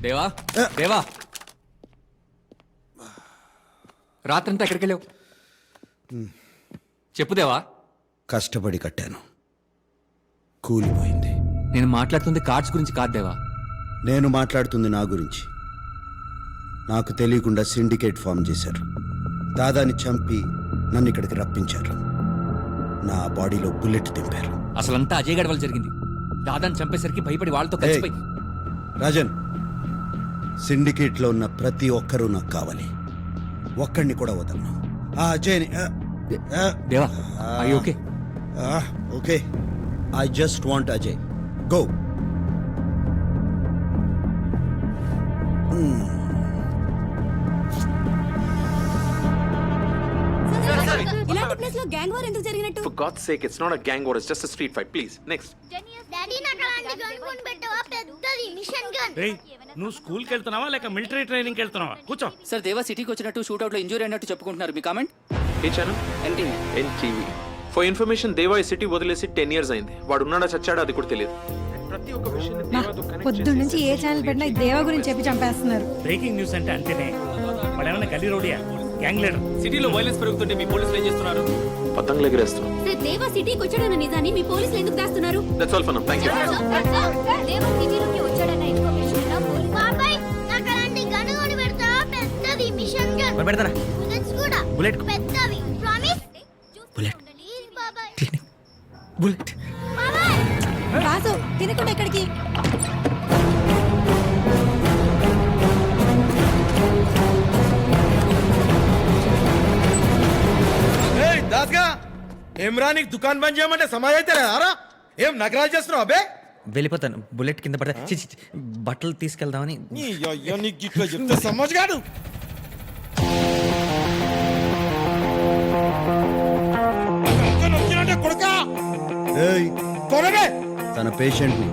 దేవా దేవా రాత్రంతా ఎక్కడికి వెళ్ళావు? చెప్పు దేవా. కష్టపడి కట్టాను, కూలిపోయింది. నేను మాట్లాడుతుంది కార్డ్స్ గురించి కాదు దేవా. నేను మాట్లాడుతుంది నా గురించి. నాకు తెలియకుండా సిండికేట్ ఫామ్ చేశారు. దాదాని చంపి నన్ను ఇక్కడికి రప్పించారు. నా బాడీలో బుల్లెట్ దింపారు. అసలంతా అజయ్ గడ్ వల్ల జరిగింది. దాదాని చంపేసరికి భయపడి వాళ్ళతో కలిసిపోయి. రాజన్, సిండికేట్లో ఉన్న ప్రతి ఒక్కరూ నాకు కావాలి. ఒక్కడిని కూడా వదలను. ఆ అజయ్ని. దేవా okay okay, I just want Ajay. Go. ఇలాంటి ప్లేస్ లో గ్యాంగ్ వార్ ఎందుకు జరిగినట్టు? For God's sake, it's not a gang war, it's just a street fight. Please, next. Daddy నాకు అలాంటి గన్ కొని పెట్టవా? పెద్దది మిషన్ గన్. రేయ్, నువ్వు స్కూల్కి వెళ్తున్నావా లేక మిలిటరీ ట్రైనింగ్కి వెళ్తున్నావా? కూర్చో. సార్, దేవా సిటీకి వచ్చినట్టు షూట్అవుట్ లో ఇంజూరీ అయినట్టు చెప్పుకుంటున్నారు. మీ కామెంట్? ఏ ఛానల్? NTV. For information, దేవా ఈ సిటీ వదిలేసి 10 years అయింది. వాడు ఉన్నాడా చచ్చాడా అది కూడా తెలియదు. ప్రతి ఒక్క విషయాన్ని దేవాతో కనెక్ట్ పొద్దు నుంచి ఏ ఛానల్ పెట్టినా దేవా గురించి చెప్పి చంపేస్తున్నారు. బ్రేకింగ్ న్యూస్ అంటే అంతేనే. వాడేమన్నా గల్లీ రోడియా, గ్యాంగ్ లీడర్? సిటీలో వైలెన్స్ పెరుగుతుంటే మీ పోలీసులు ఏం చేస్తున్నారు? పతంగులు ఎగరేస్తున్నాం. సార్, దేవా సిటీకి వచ్చాడన్న నిజాన్ని మీ పోలీసులు ఎందుకు దాస్తున్నారు? That's all for now. Thank you. దేవా సిటీలోకి వచ్చాడన్న ఇన్ఫర్మేషన్ నా పోలీస్ బాబాయ్ నాకు అలాంటి గన్ కొని పెడతావా? పెద్దది మిషన్ గన్. మరి పెడతారా? బుల్లెట్స్ కూడా బుల్లెట్. పెద్దవి. ప్రామిస్? బుల్లెట్. ప్లీజ్ బాబాయ్. బుల్లెట్. బాబాయ్ రాజు, తినకుండా ఎక్కడికి? దాస్గా ఏమ్రా, నీకు దుకాణం బంద్ చేయమంటే సమాజ్ అయితే రారా? ఏం నగరాలు చేస్తున్నావు అబ్బే? వెళ్ళిపోతాను. బుల్లెట్ కింద పడతా. బట్టలు తీసుకెళ్దామని. నీకు ఇట్లా చెప్తే సమాజ్ గాడు. కొడుకా ఏయ్, కొనడే తన పేషెంట్ని.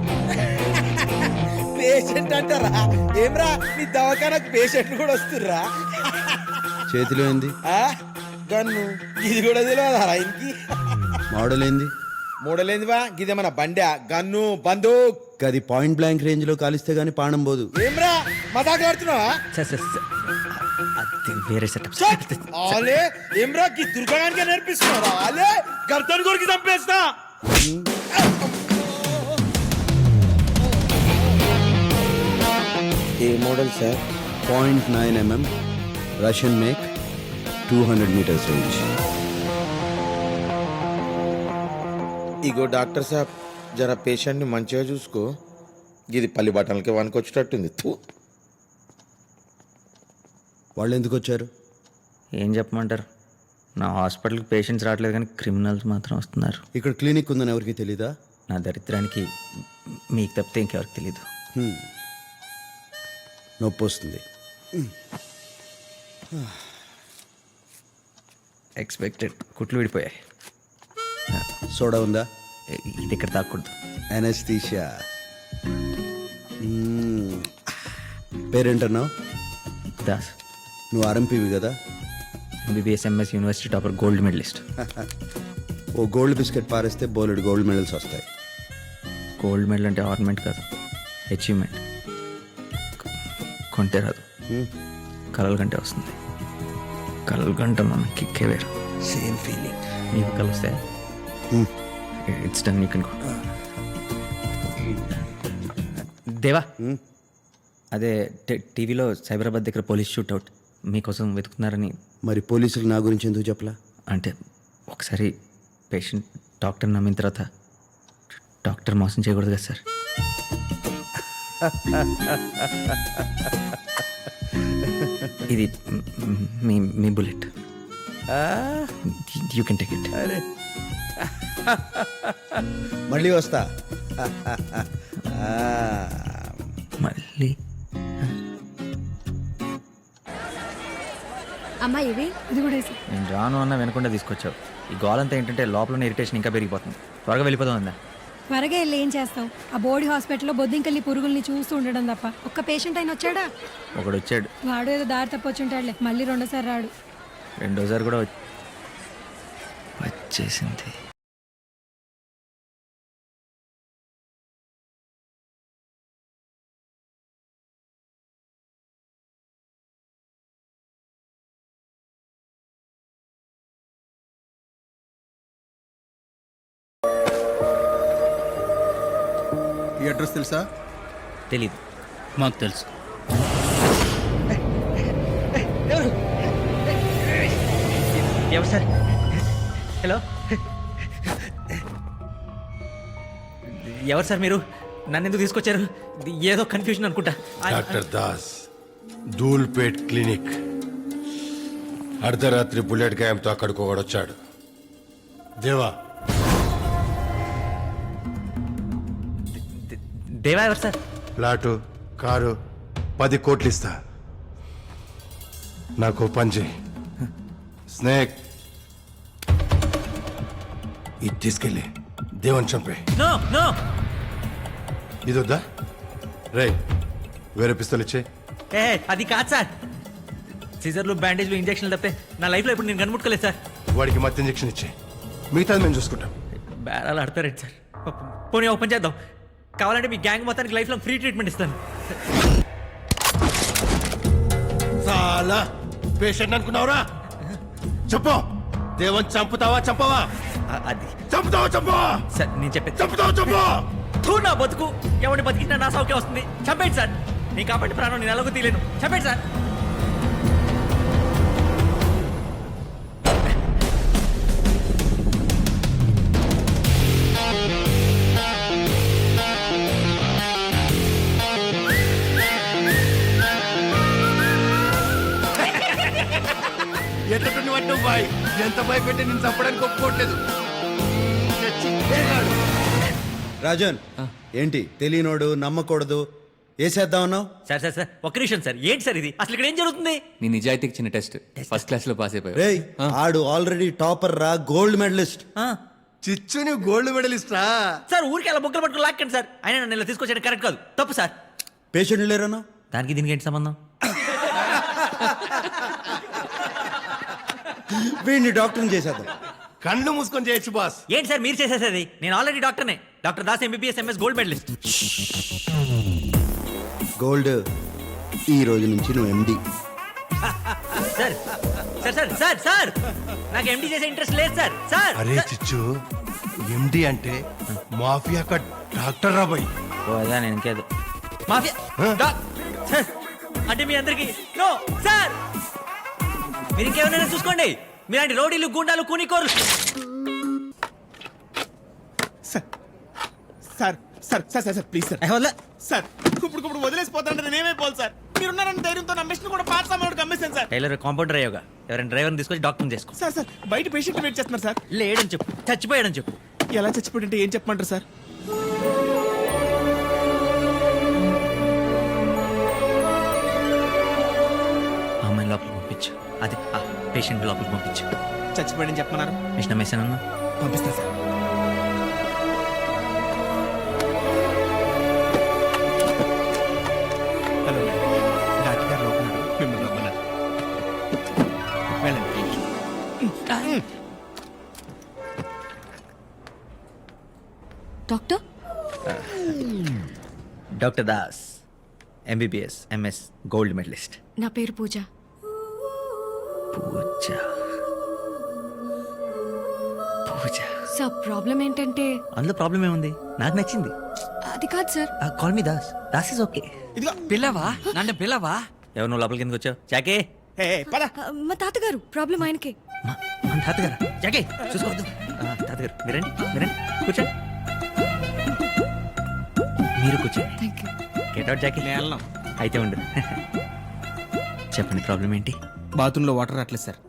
పేషెంట్ అంటారా? ఏమ్రా, నీ దవాఖానకు పేషెంట్లు కూడా వస్తుర్రా? చేతిలో ఏంది? గన్ను. ఇది కూడా తెలియదా ఆయనకి? మోడల్ ఏంది? మూడలేందివా? గిదేమన్నా బండా? గన్ను, బందూక్. అది పాయింట్ బ్లాంక్ రేంజ్ లో కాలిస్తే గానీ పానం పోదు. ఏమ్రా, మజాక్ ఆడుతున్నావా? అది వేరే సెటప్. ఆలే ఏమ్రా, కి దుర్గానికి నేర్పిస్తున్నారా? ఆలే గర్దన్ కొరికి చంపేస్తా. ఏ model sir? 0.9 mm Russian make, 200 meters range. ఇగో డాక్టర్ సాబ్, జర పేషెంట్ని మంచిగా చూసుకో. ఇది పల్లి బట్టలకి వనుకొచ్చేటట్టుంది. వాళ్ళు ఎందుకు వచ్చారు? ఏం చెప్పమంటారు? నా హాస్పిటల్కి పేషెంట్స్ రావట్లేదు కానీ క్రిమినల్స్ మాత్రం వస్తున్నారు. ఇక్కడ క్లినిక్ ఉందని ఎవరికి తెలీదా? నా దరిద్రానికి మీకు తప్పితే ఇంకెవరికి తెలీదు. నొప్పి వస్తుంది. ఎక్స్పెక్టెడ్. కుట్లు విడిపోయాయి. సోడా ఉందా? ఇది ఇక్కడ తాకూడదు. అనస్థీషియా. పేరేంటన్నావు? దాస్. నువ్వు ఆర్ఎంపీవి కదా? MBBS MS university topper, gold medalist. ఓ గోల్డ్ బిస్కెట్ పారేస్తే బోలెడు గోల్డ్ మెడల్స్ వస్తాయి. గోల్డ్ మెడల్ అంటే ఆర్నమెంట్ కాదు, అచీవ్మెంట్. కొంటే రాదు, కలల కంటే వస్తుంది. కలల కంటే మన కిక్కే వేరు. Same feeling. మీకు కలిస్తే it's done. You can go. దేవా, అదే టీవీలో సైబరాబాద్ దగ్గర పోలీస్ షూట్అవుట్ మీకోసం వెతుకుతున్నారని. మరి పోలీసులు నా గురించి ఎందుకు చెప్పలా? అంటే ఒకసారి పేషెంట్ డాక్టర్ నమ్మిన తర్వాత డాక్టర్ మోసం చేయకూడదు కదా సార్. ఇది మీ మీ bullet. You can take it. అరే, మళ్ళీ వస్తా. మళ్ళీ అమ్మా, ఇవి ఇది కూడా వేసి. నేను రాను అన్న వెనకుండా తీసుకొచ్చావు. ఈ గోలంతా ఏంటంటే లోపల ఇరిటేషన్ ఇంకా పెరిగిపోతుంది. త్వరగా వెళ్ళిపోదాం అందా. త్వరగా వెళ్ళి ఏం చేస్తావు? ఆ బోర్డు హాస్పిటల్లో బొద్దింకల్లి పురుగుల్ని చూస్తూ ఉండడం తప్ప ఒక్క పేషెంట్ అయినా వచ్చాడా? ఒకడు వచ్చాడు. వాడు ఏదో దారి తప్పొచ్చుంటాడులే, మళ్ళీ రెండోసారి రాడు. రెండోసారి కూడా వచ్చేసింది. ఈ అడ్రస్ తెలుసా? తెలీదు. మాకు తెలుసు. ఎవరు సార్? హలో, ఎవరు సార్ మీరు? నన్ను ఎందుకు తీసుకొచ్చారు? ఏదో కన్ఫ్యూజన్ అనుకుంటా. Doctor Das, Dhoolpet clinic. అర్ధరాత్రి బుల్లెట్ గాయంతో అక్కడికి ఒకడొచ్చాడు. దేవా, దేవా ఎవరు సార్? ప్లాటు, కారు, 10 కోట్లు ఇస్తా. నాకు పని చేయి. స్నేక్, ఇది తీసుకెళ్ళి దేవన్ చంపే. No no. ఇది వద్దా? రే, వేరే పిస్తలు ఇచ్చే. ఏ అది కాదు సార్. సీజర్లు, బ్యాండేజ్లు, ఇంజక్షన్లు తప్పే నా లైఫ్లో ఇప్పుడు నేను కనుముట్టుకోలేదు సార్. వాడికి మత్తు ఇంజెక్షన్ ఇచ్చే, మిగతాది మేము చూసుకుంటాం. బేరాలు ఆడతారేంటి సార్? పోనీ ఓపెన్ చేద్దాం. కావాలంటే మీ గ్యాంగ్ మొత్తానికి లైఫ్లో ఫ్రీ ట్రీట్మెంట్ ఇస్తాను. చాలా పేషెంట్ అనుకున్నావురా? చెప్పు, దేవన్ చంపుతావా చంపవా? అది చంపుతావా చంపవా? సార్ నేను చెప్పేది. చంపుతావా చంపవా? నా బతుకు ఎవరిని బతికినా నా సౌఖ్యం వస్తుంది. చంపేయండి సార్. నీ కాబట్టి ప్రాణం నేను ఎలాగో తీయలేను. చంపేయండి సార్. ఎట్లా పట్టు బాయ్, ఎంత భయపెట్టి నేను చంపడానికి ఒప్పుకోవట్లేదు. రాజన్, ఏంటి తెలియనోడు నమ్మకూడదు వేసేద్దామన్నావు? సార్ సార్ సార్ ఒక్క నిమిషం సార్. ఏంటి సార్ ఇది? అసలు ఇక్కడ ఏం జరుగుతుంది? నీ నిజాయితీకి చిన్న టెస్ట్. ఫస్ట్ క్లాస్ లో పాస్ అయిపోయావు. రేయ్, ఆడు ఆల్రెడీ టాపర్ రా, గోల్డ్ మెడలిస్ట్. చిచ్చుని గోల్డ్ మెడలిస్టా? సార్ ఊరికి అలా బొక్కలు పట్టుకుని లాక్కండి సార్. అయినా నన్ను ఇలా తీసుకొచ్చాను కరెక్ట్ కాదు, తప్పు సార్. పేషెంట్ లేరన్నా? దానికి దీనికి ఏంటి సంబంధం? వీడిని డాక్టర్ని చేసేద్దాం. కళ్ళు మూసుకొని చేయొచ్చు బాస్. ఏంటి సార్ మీరు చేసేసేది? నేను ఆల్రెడీ డాక్టర్నే. Doctor Das, MBBS, MS, gold medalist. Gold, ఈ రోజు నుంచి నువ్వు MD. Sir sir sir sir sir నాకు ఎండి చేసే ఇంట్రెస్ట్ లేదు సార్. సార్ అరే చిచ్చు, ఎండి అంటే మాఫియా కా డాక్టర్ రా బాయ్. అదా నేను ఇంకేదో మాఫియా సార్ అంటే మీ అందరికి నో సార్. మీరు ఇంకేమైనా చూసుకోండి. మీలాంటి రౌడీలు, గుండాలు, కూనికోరు. Sir sir sir sir sir sir please sir. Sir ఇప్పుడు వదిలేసిపోతానంటే నేనేమైపోవాలి సార్? మీరున్నారని ధైర్యంతో నా మిషన్ కూడా పాత సామాన్లకు అమ్మేశాను సార్. టైలర్ కాంపౌండర్ అయ్యోగా. ఎవరైనా డ్రైవర్ని తీసుకొచ్చి డాక్టర్ని చేసుకో. సార్ సార్ బయట పేషెంట్ వెయిట్ చేస్తున్నారు సార్. లేడని చెప్పు, చచ్చిపోయాడని చెప్పు. ఎలా చచ్చిపోయింటే ఏం చెప్పమంటారు సార్? అమ్మాయిని లోపలికి పంపించు. అది పేషెంట్ లోపలికి పంపించు. చచ్చిపోయాడని చెప్పమన్నారు. మిషన్ అమ్మేశానన్నా. పంపిస్తాను సార్. హలో, డాక్టర్ గారు లోపల మిమ్మల్ని రమ్మన్నారు. వెళ్ళండి. Doctor, doctor Das, MBBS, MS, gold medalist. నా పేరు పూజ. పూజ పూజ. సార్ ప్రాబ్లం ఏంటంటే అందులో ప్రాబ్లం ఏముంది? నాకు నచ్చింది. అది కాదు sir. Call me Das. Das is okay. ఇదిగో పిల్లవా? నన్ను పిల్లవా? ఎవరు నువ్వు లోపలికి ఎందుకు వచ్చావు? జాకే, పద. మా తాతగారు ప్రాబ్లం ఆయనకే. మన తాతగారు. జాకే చూసుకోవద్దు. తాతగారు మీరండి, మీరండి, కూర్చోండి. మీరు కూర్చోండి. Thank you. గెట్ అవుట్ జాకే. నేను అయితే ఉండు. చెప్పండి ప్రాబ్లం ఏంటి? బాత్రూంలో వాటర్ రావట్లేదు సార్.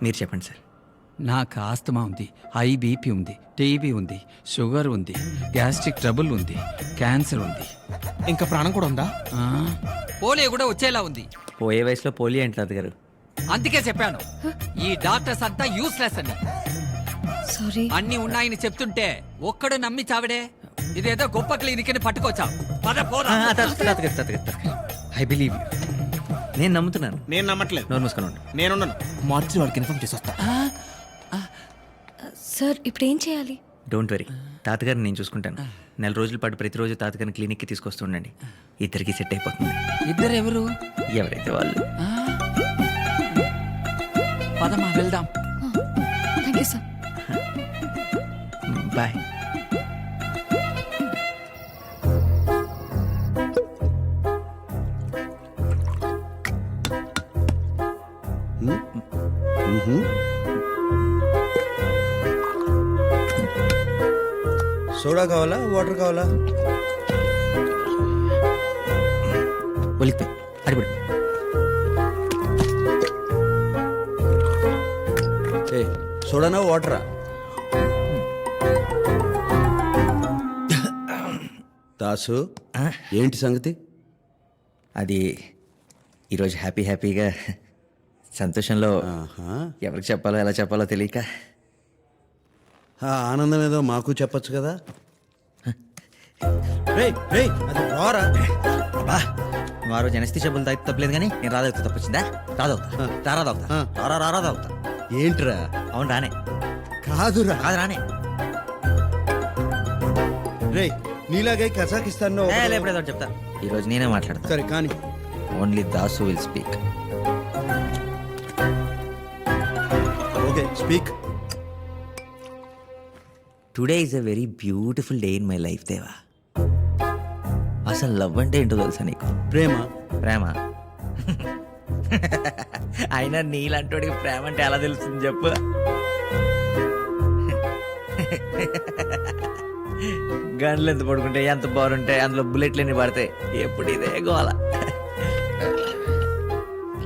మీరు చెప్పండి సార్. నాకు ఆస్తమా ఉంది, హై బీపీ ఉంది, టీబీ ఉంది, షుగర్ ఉంది, గ్యాస్ట్రిక్ ట్రబుల్ ఉంది, క్యాన్సర్ ఉంది. ఇంకా ప్రాణం కూడా ఉందా? పోలియో కూడా వచ్చేలా ఉంది. పోయే వయసులో పోలియో ఏంటి తాతగారు? అందుకే చెప్పాను ఈ డాక్టర్స్ అంతా యూస్లెస్ అని. సారీ. అన్ని ఉన్నాయని చెప్తుంటే ఒక్కడు నమ్మి చావిడే. ఇదేదో గొప్ప క్లినిక్ అని పట్టుకొచ్చా. I believe you. నేను నమ్ముతున్నాను. నేను నమ్మట్లేదు. నోరు మూసుకొని ఉండు. నేనున్నాను. మార్చి వాడికి ఇన్ఫార్మ్ చేసి వస్తా. సార్ ఇప్పుడు ఏం చేయాలి? డోంట్ వరీ, తాతగారిని నేను చూసుకుంటాను. 4 రోజుల పాటు ప్రతిరోజు తాతగారిని క్లినిక్కి తీసుకొస్తుండండి. ఇద్దరికి సెట్ అయిపోతుంది. ఇద్దరు ఎవరు? ఎవరైతే వాళ్ళు. పదమా వెళ్దాం. Thank you sir. Bye. Soda కావాలా వాటర్ కావాలా? ఒలికిపోయి అడిపడి. ఏ సోడానా వాటరా? దాసు ఏంటి సంగతి? అది ఈరోజు హ్యాపీగా సంతోషంలో ఆహా. ఎవరికి చెప్పాలో ఎలా చెప్పాలో తెలియక ఆ ఆనందం ఏదో మాకు చెప్పొచ్చు కదా. రేయ్ రేయ్ అది రారా. అబ్బా నువ్వు ఆ రోజు ఎనస్తి చెప్పులు తాగితే తప్పలేదు కానీ నేను రాదవుతా తప్పొచ్చిందా? రాదవుతా రాదవుతా. ఏంట్రా? అవును రానే. కాదురా. కాదు రానే. రేయ్ నీలాగే కజాకిస్తాన్ లో లేపడేదో చెప్తా. ఈరోజు నేనే మాట్లాడతా. సరే కానీ only Dasu will speak. Okay speak. Today is a very beautiful day in my life దేవా. అసలు లవ్ అంటే ఏంటో తెలుసా నీకు? ప్రేమ అయినా నీలాంటోడికి ప్రేమ అంటే ఎలా తెలుస్తుంది చెప్పు? గన్లు ఎంత పడుకుంటే ఎంత బాగుంటాయి, అందులో బుల్లెట్లు ఎన్ని పడతాయి, ఎప్పుడు ఇదే గోల.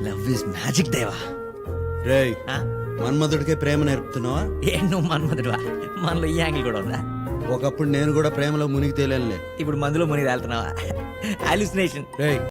లవ్ ఇస్ మ్యాజిక్ దేవా. రేయ్ మన్మధుడికే ప్రేమ నేర్పుతున్నావా? ఏ నువ్వు మన్మధుడువా? మనలో ఈ యాంగిల్ కూడా ఉందా? ఒకప్పుడు నేను కూడా ప్రేమలో మునిగి తేలేనులే. ఇప్పుడు మందులో మునిగి తేలుతున్నావా? హాలుసినేషన్. రేయ్